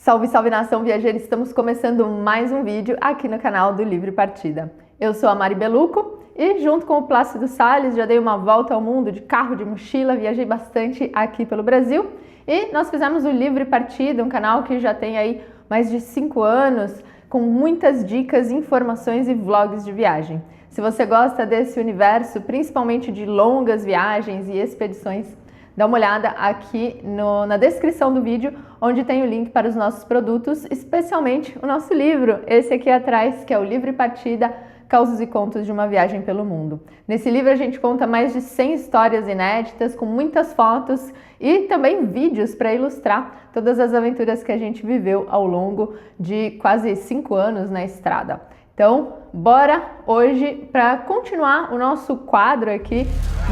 Salve, salve nação viajeira! Estamos começando mais um vídeo aqui no canal do Livre Partida. Eu sou a Mari Beluco e junto com o Plácido Salles já dei uma volta ao mundo de carro, de mochila, viajei bastante aqui pelo Brasil e nós fizemos o Livre Partida, um canal que já tem aí mais de 5 anos com muitas dicas, informações e vlogs de viagem. Se você gosta desse universo, principalmente de longas viagens e expedições, dá uma olhada aqui na descrição do vídeo, onde tem o link para os nossos produtos, especialmente o nosso livro, esse aqui atrás, que é o Livre Partida, Causos e Contos de uma Viagem pelo Mundo. Nesse livro a gente conta mais de 100 histórias inéditas, com muitas fotos e também vídeos para ilustrar todas as aventuras que a gente viveu ao longo de quase 5 anos na estrada. Então, bora hoje para continuar o nosso quadro aqui,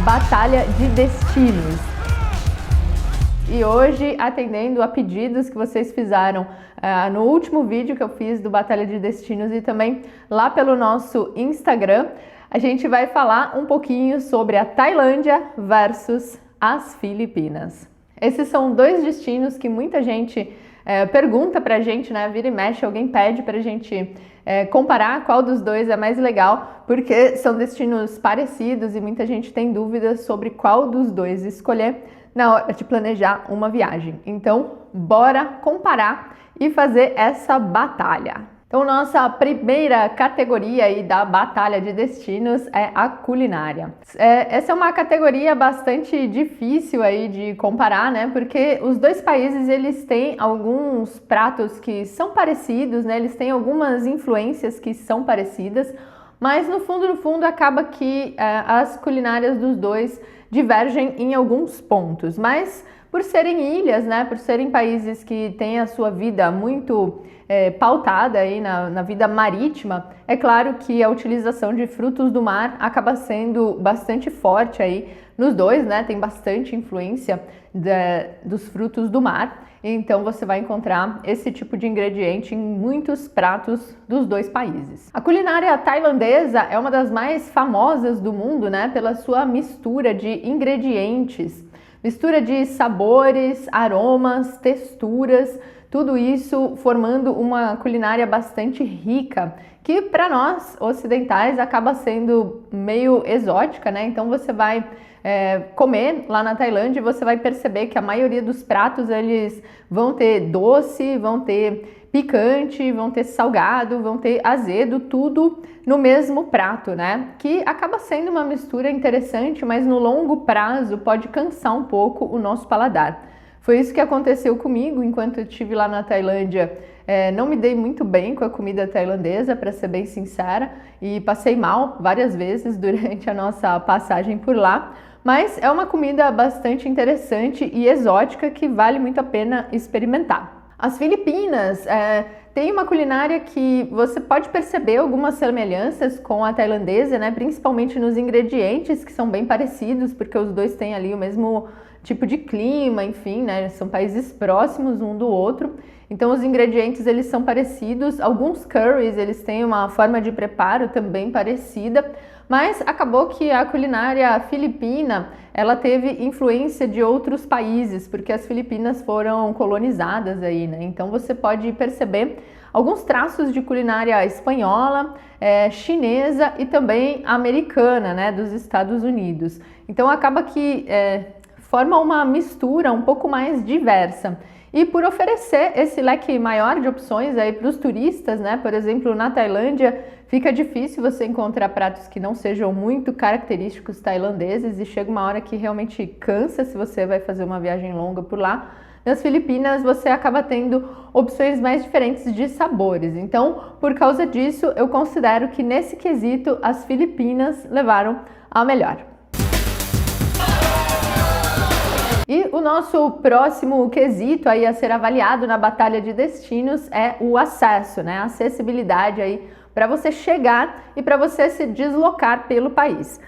Batalha de Destinos. E hoje, atendendo a pedidos que vocês fizeram no último vídeo que eu fiz do Batalha de Destinos e também lá pelo nosso Instagram, a gente vai falar um pouquinho sobre a Tailândia versus as Filipinas. Esses são dois destinos que muita gente pergunta pra gente, né? Vira e mexe, alguém pede pra gente comparar qual dos dois é mais legal, porque são destinos parecidos e muita gente tem dúvidas sobre qual dos dois escolher na hora de planejar uma viagem. Então, bora comparar e fazer essa batalha. Então, nossa primeira categoria aí da batalha de destinos é a culinária. Essa é uma categoria bastante difícil aí de comparar, né? Porque os dois países, eles têm alguns pratos que são parecidos, né? Eles têm algumas influências que são parecidas, mas no fundo acaba que as culinárias dos dois divergem em alguns pontos, mas por serem ilhas, né, por serem países que têm a sua vida muito pautada aí na vida marítima, é claro que a utilização de frutos do mar acaba sendo bastante forte aí nos dois, né, tem bastante influência dos frutos do mar, então você vai encontrar esse tipo de ingrediente em muitos pratos dos dois países. A culinária tailandesa é uma das mais famosas do mundo, né, pela sua mistura de ingredientes, mistura de sabores, aromas, texturas, tudo isso formando uma culinária bastante rica, que para nós ocidentais acaba sendo meio exótica, né? Então você vai comer lá na Tailândia e você vai perceber que a maioria dos pratos eles vão ter doce, vão ter picante, vão ter salgado, vão ter azedo, tudo no mesmo prato, né? Que acaba sendo uma mistura interessante, mas no longo prazo pode cansar um pouco o nosso paladar. Foi isso que aconteceu comigo enquanto eu estive lá na Tailândia. Não me dei muito bem com a comida tailandesa, para ser bem sincera, e passei mal várias vezes durante a nossa passagem por lá. Mas é uma comida bastante interessante e exótica que vale muito a pena experimentar. As Filipinas têm uma culinária que você pode perceber algumas semelhanças com a tailandesa, né? Principalmente nos ingredientes, que são bem parecidos, porque os dois têm ali o mesmo tipo de clima, enfim, né? São países próximos um do outro. Então os ingredientes eles são parecidos, alguns curries eles têm uma forma de preparo também parecida, mas acabou que a culinária filipina ela teve influência de outros países, porque as Filipinas foram colonizadas aí, né? Então você pode perceber alguns traços de culinária espanhola, chinesa e também americana, né, dos Estados Unidos. Então acaba que forma uma mistura um pouco mais diversa. E por oferecer esse leque maior de opções aí para os turistas, né? Por exemplo, na Tailândia fica difícil você encontrar pratos que não sejam muito característicos tailandeses e chega uma hora que realmente cansa se você vai fazer uma viagem longa por lá. Nas Filipinas você acaba tendo opções mais diferentes de sabores. Então, por causa disso, eu considero que nesse quesito as Filipinas levaram a melhor. E o nosso próximo quesito aí a ser avaliado na batalha de destinos é o acesso, né? A acessibilidade aí para você chegar e para você se deslocar pelo país.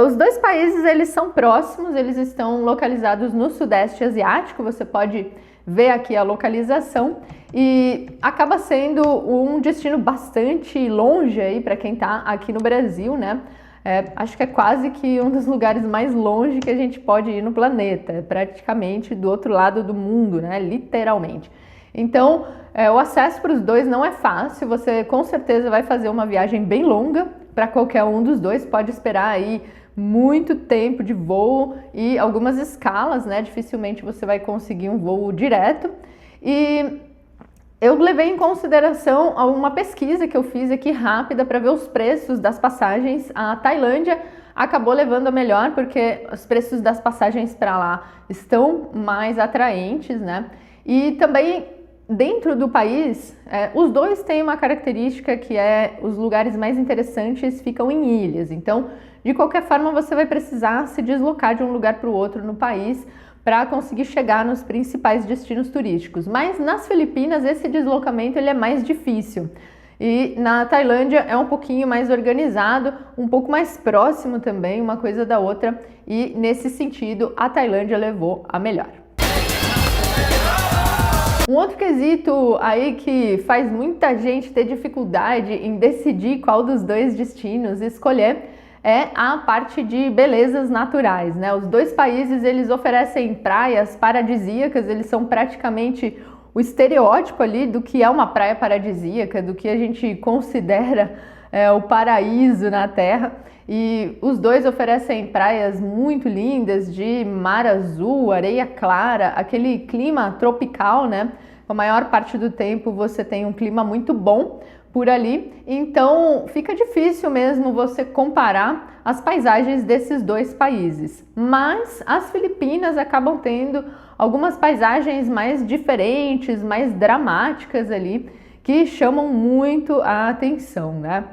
Os dois países eles são próximos, eles estão localizados no Sudeste Asiático, você pode ver aqui a localização e acaba sendo um destino bastante longe aí para quem está aqui no Brasil, né? Acho que é quase que um dos lugares mais longe que a gente pode ir no planeta, praticamente do outro lado do mundo, né? Literalmente. Então, o acesso para os dois não é fácil, você com certeza vai fazer uma viagem bem longa para qualquer um dos dois, pode esperar aí muito tempo de voo e algumas escalas, né? Dificilmente você vai conseguir um voo direto. E eu levei em consideração uma pesquisa que eu fiz aqui rápida para ver os preços das passagens. A Tailândia acabou levando a melhor porque os preços das passagens para lá estão mais atraentes, né? E também dentro do país, os dois têm uma característica que é os lugares mais interessantes ficam em ilhas. Então, de qualquer forma, você vai precisar se deslocar de um lugar para o outro no país para conseguir chegar nos principais destinos turísticos. Mas nas Filipinas, esse deslocamento ele é mais difícil. E na Tailândia é um pouquinho mais organizado, um pouco mais próximo também, uma coisa da outra. E nesse sentido, a Tailândia levou a melhor. Um outro quesito aí que faz muita gente ter dificuldade em decidir qual dos dois destinos escolher é a parte de belezas naturais, né? Os dois países, eles oferecem praias paradisíacas, eles são praticamente o estereótipo ali do que é uma praia paradisíaca, do que a gente considera o paraíso na Terra. E os dois oferecem praias muito lindas, de mar azul, areia clara, aquele clima tropical, né? A maior parte do tempo você tem um clima muito bom por ali, então fica difícil mesmo você comparar as paisagens desses dois países. Mas as Filipinas acabam tendo algumas paisagens mais diferentes, mais dramáticas ali, que chamam muito a atenção, né?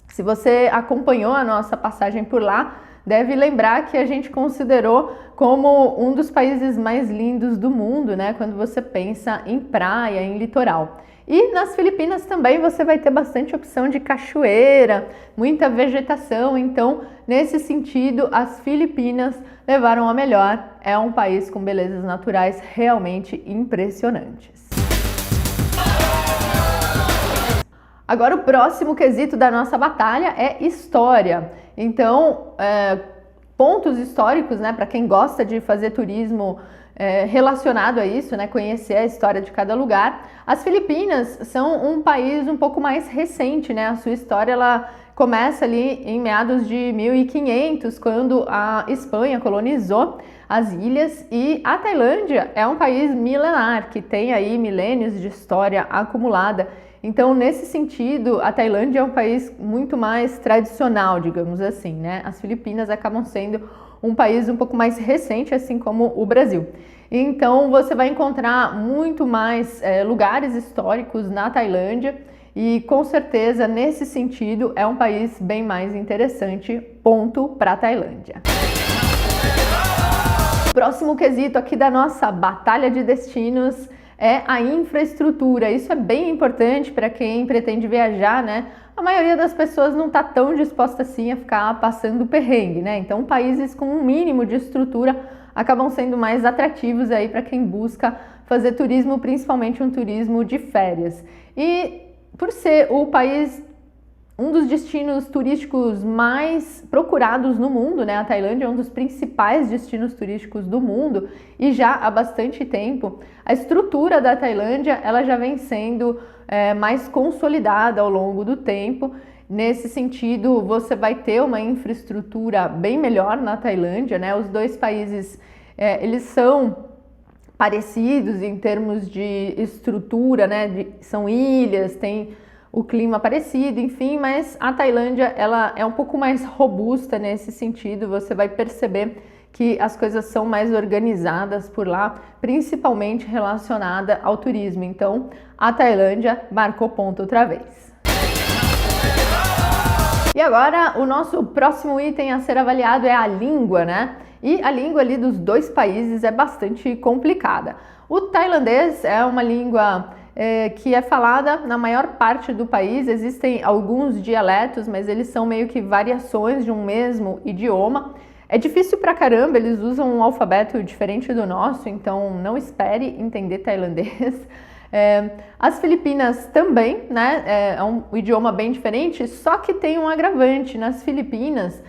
Se você acompanhou a nossa passagem por lá, deve lembrar que a gente considerou como um dos países mais lindos do mundo, né? Quando você pensa em praia, em litoral. E nas Filipinas também você vai ter bastante opção de cachoeira, muita vegetação. Então, nesse sentido, as Filipinas levaram a melhor. É um país com belezas naturais realmente impressionantes. Agora o próximo quesito da nossa batalha é história. Então, pontos históricos, né, para quem gosta de fazer turismo relacionado a isso, né, conhecer a história de cada lugar. As Filipinas são um país um pouco mais recente, né, a sua história ela começa ali em meados de 1500, quando a Espanha colonizou as ilhas, e a Tailândia é um país milenar, que tem aí milênios de história acumulada. Então, nesse sentido, a Tailândia é um país muito mais tradicional, digamos assim, né? As Filipinas acabam sendo um país um pouco mais recente, assim como o Brasil. Então, você vai encontrar muito mais lugares históricos na Tailândia e, com certeza, nesse sentido, é um país bem mais interessante. Ponto para a Tailândia. Próximo quesito aqui da nossa batalha de destinos é a infraestrutura. Isso é bem importante para quem pretende viajar, né? A maioria das pessoas não está tão disposta assim a ficar passando perrengue, né? Então, países com um mínimo de estrutura acabam sendo mais atrativos aí para quem busca fazer turismo, principalmente um turismo de férias. E por ser o país um dos destinos turísticos mais procurados no mundo, né? A Tailândia é um dos principais destinos turísticos do mundo e já há bastante tempo. A estrutura da Tailândia ela já vem sendo mais consolidada ao longo do tempo. Nesse sentido, você vai ter uma infraestrutura bem melhor na Tailândia, né? Os dois países eles são parecidos em termos de estrutura, né? São ilhas, tem o clima parecido, enfim, mas a Tailândia ela é um pouco mais robusta nesse sentido. Você vai perceber que as coisas são mais organizadas por lá, principalmente relacionada ao turismo. Então, a Tailândia marcou ponto outra vez. E agora, o nosso próximo item a ser avaliado é a língua, né? E a língua ali dos dois países é bastante complicada. O tailandês é uma língua que é falada na maior parte do país. Existem alguns dialetos, mas eles são meio que variações de um mesmo idioma. É difícil pra caramba, eles usam um alfabeto diferente do nosso, então não espere entender tailandês. As Filipinas também, né? É um idioma bem diferente, só que tem um agravante. Nas Filipinas,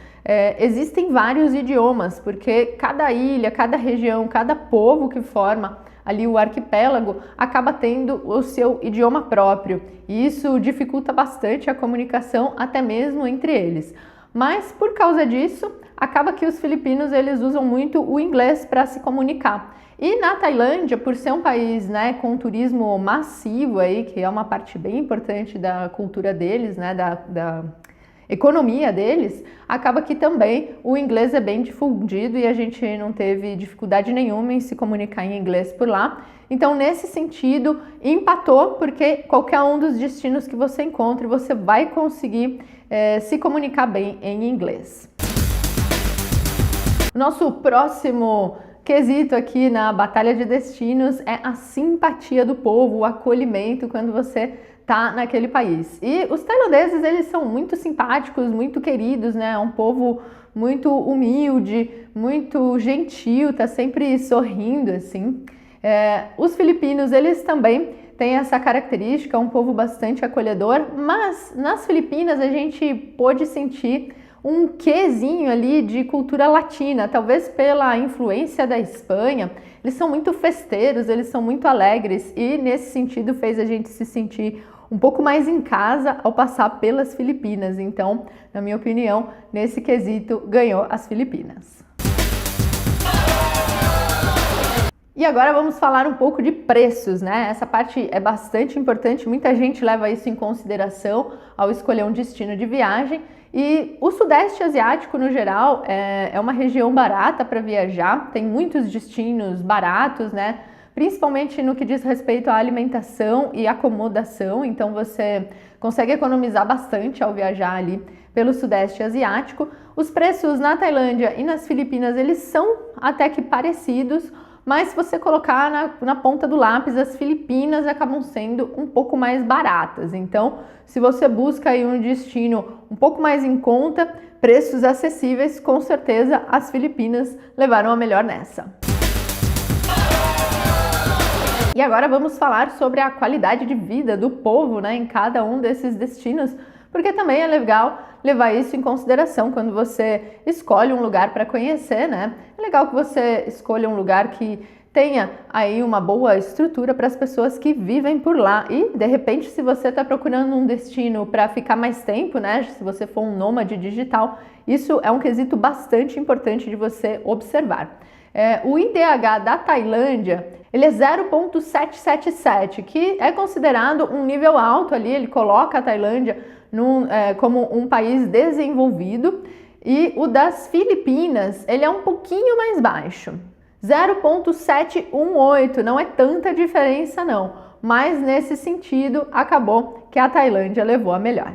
existem vários idiomas, porque cada ilha, cada região, cada povo que forma ali o arquipélago acaba tendo o seu idioma próprio, e isso dificulta bastante a comunicação até mesmo entre eles. Mas por causa disso, acaba que os filipinos eles usam muito o inglês para se comunicar. E na Tailândia, por ser um país, né, com turismo massivo aí, que é uma parte bem importante da cultura deles, né, da economia deles, acaba que também o inglês é bem difundido e a gente não teve dificuldade nenhuma em se comunicar em inglês por lá. Então, nesse sentido, empatou, porque qualquer um dos destinos que você encontre, você vai conseguir se comunicar bem em inglês. Nosso próximo quesito aqui na Batalha de Destinos é a simpatia do povo, o acolhimento quando você tá naquele país. E os tailandeses, eles são muito simpáticos, muito queridos, né? É um povo muito humilde, muito gentil, tá sempre sorrindo, assim. Os filipinos, eles também têm essa característica, um povo bastante acolhedor, mas nas Filipinas a gente pôde sentir um quezinho ali de cultura latina, talvez pela influência da Espanha. Eles são muito festeiros, eles são muito alegres e nesse sentido fez a gente se sentir um pouco mais em casa ao passar pelas Filipinas. Então, na minha opinião, nesse quesito ganhou as Filipinas. E agora vamos falar um pouco de preços, né? Essa parte é bastante importante, muita gente leva isso em consideração ao escolher um destino de viagem. E o Sudeste Asiático, no geral, é uma região barata para viajar, tem muitos destinos baratos, né? Principalmente no que diz respeito à alimentação e acomodação, então você consegue economizar bastante ao viajar ali pelo Sudeste Asiático. Os preços na Tailândia e nas Filipinas, eles são até que parecidos, mas se você colocar na ponta do lápis, as Filipinas acabam sendo um pouco mais baratas. Então, se você busca aí um destino um pouco mais em conta, preços acessíveis, com certeza as Filipinas levaram a melhor nessa. E agora vamos falar sobre a qualidade de vida do povo, né, em cada um desses destinos, porque também é legal levar isso em consideração quando você escolhe um lugar para conhecer, né? É legal que você escolha um lugar que tenha aí uma boa estrutura para as pessoas que vivem por lá. E, de repente, se você está procurando um destino para ficar mais tempo, né? Se você for um nômade digital, isso é um quesito bastante importante de você observar. O IDH da Tailândia, ele é 0,777, que é considerado um nível alto ali, ele coloca a Tailândia como um país desenvolvido, e o das Filipinas, ele é um pouquinho mais baixo, 0,718, não é tanta diferença não, mas nesse sentido acabou que a Tailândia levou a melhor.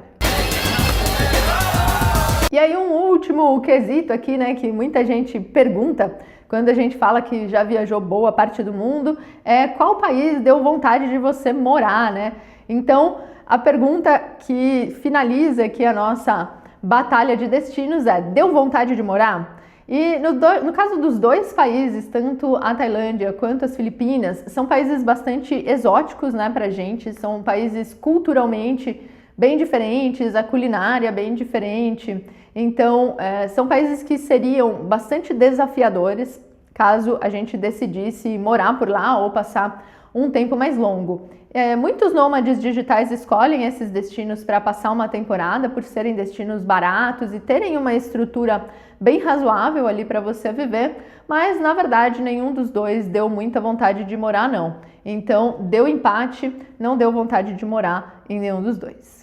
E aí um último quesito aqui, né, que muita gente pergunta quando a gente fala que já viajou boa parte do mundo, é qual país deu vontade de você morar, né? Então, a pergunta que finaliza aqui a nossa batalha de destinos é: deu vontade de morar? E no caso dos dois países, tanto a Tailândia quanto as Filipinas, são países bastante exóticos, né, pra gente, são países culturalmente bem diferentes, a culinária bem diferente. Então, são países que seriam bastante desafiadores caso a gente decidisse morar por lá ou passar um tempo mais longo. Muitos nômades digitais escolhem esses destinos para passar uma temporada por serem destinos baratos e terem uma estrutura bem razoável ali para você viver, mas na verdade nenhum dos dois deu muita vontade de morar não. Então deu empate, não deu vontade de morar em nenhum dos dois.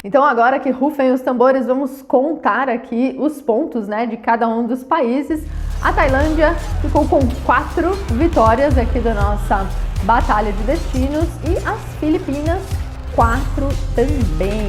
Então agora que rufem os tambores, vamos contar aqui os pontos, né, de cada um dos países. A Tailândia ficou com 4 vitórias aqui da nossa batalha de destinos e as Filipinas 4 também.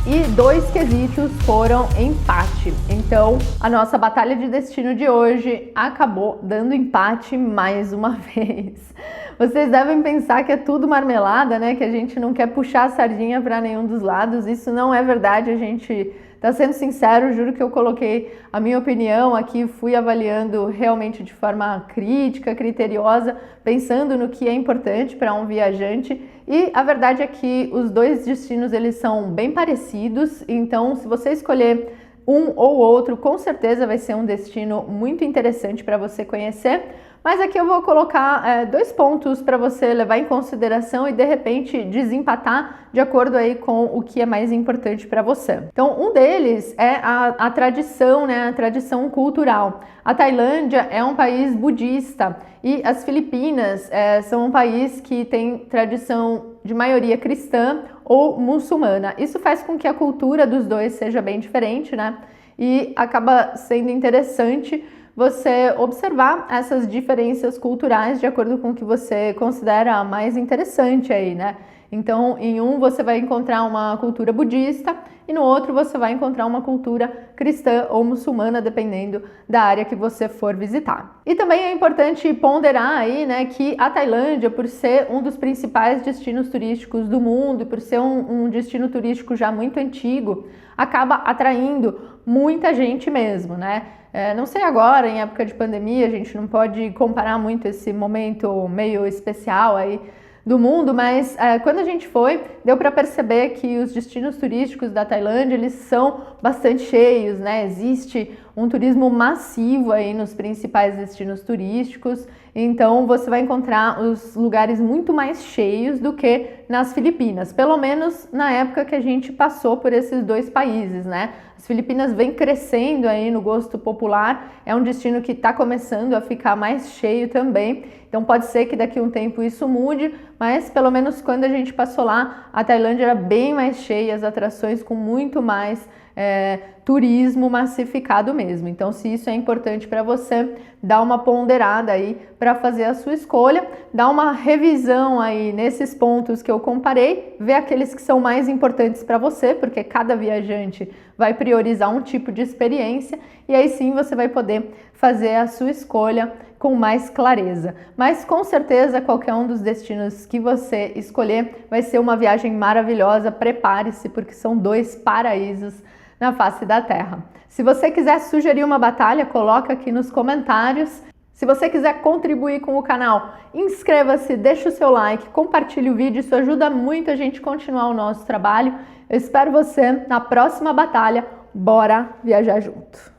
E 2 quesitos foram empate. Então a nossa batalha de destino de hoje acabou dando empate mais uma vez. Vocês devem pensar que é tudo marmelada, né? Que a gente não quer puxar a sardinha para nenhum dos lados. Isso não é verdade, a gente tá sendo sincero, juro que eu coloquei a minha opinião aqui, fui avaliando realmente de forma crítica, criteriosa, pensando no que é importante para um viajante. E a verdade é que os dois destinos eles são bem parecidos, então se você escolher um ou outro, com certeza vai ser um destino muito interessante para você conhecer. Mas aqui eu vou colocar 2 pontos para você levar em consideração e de repente desempatar de acordo aí com o que é mais importante para você. Então, um deles é a tradição, né, a tradição cultural. A Tailândia é um país budista e as Filipinas são um país que tem tradição de maioria cristã ou muçulmana. Isso faz com que a cultura dos dois seja bem diferente, né? E acaba sendo interessante você observar essas diferenças culturais de acordo com o que você considera mais interessante aí, né? Então, em um você vai encontrar uma cultura budista e no outro você vai encontrar uma cultura cristã ou muçulmana, dependendo da área que você for visitar. E também é importante ponderar aí, né, que a Tailândia, por ser um dos principais destinos turísticos do mundo e por ser um destino turístico já muito antigo, acaba atraindo muita gente mesmo, né? Não sei agora, em época de pandemia, a gente não pode comparar muito esse momento meio especial aí do mundo, mas quando a gente foi, deu para perceber que os destinos turísticos da Tailândia, eles são bastante cheios, né? Existe um turismo massivo aí nos principais destinos turísticos, então você vai encontrar os lugares muito mais cheios do que nas Filipinas, pelo menos na época que a gente passou por esses 2 países, né? As Filipinas vem crescendo aí no gosto popular, é um destino que está começando a ficar mais cheio também, então pode ser que daqui a um tempo isso mude, mas pelo menos quando a gente passou lá, a Tailândia era bem mais cheia, as atrações com muito mais turismo massificado mesmo. Então, se isso é importante para você, dá uma ponderada aí para fazer a sua escolha, dá uma revisão aí nesses pontos que eu comparei, ver aqueles que são mais importantes para você, porque cada viajante vai priorizar um tipo de experiência e aí sim você vai poder fazer a sua escolha com mais clareza. Mas com certeza qualquer um dos destinos que você escolher vai ser uma viagem maravilhosa. Prepare-se, porque são 2 paraísos na face da Terra. Se você quiser sugerir uma batalha, coloca aqui nos comentários. Se você quiser contribuir com o canal, inscreva-se, deixa o seu like, compartilhe o vídeo, isso ajuda muito a gente a continuar o nosso trabalho. Eu espero você na próxima batalha. Bora viajar junto!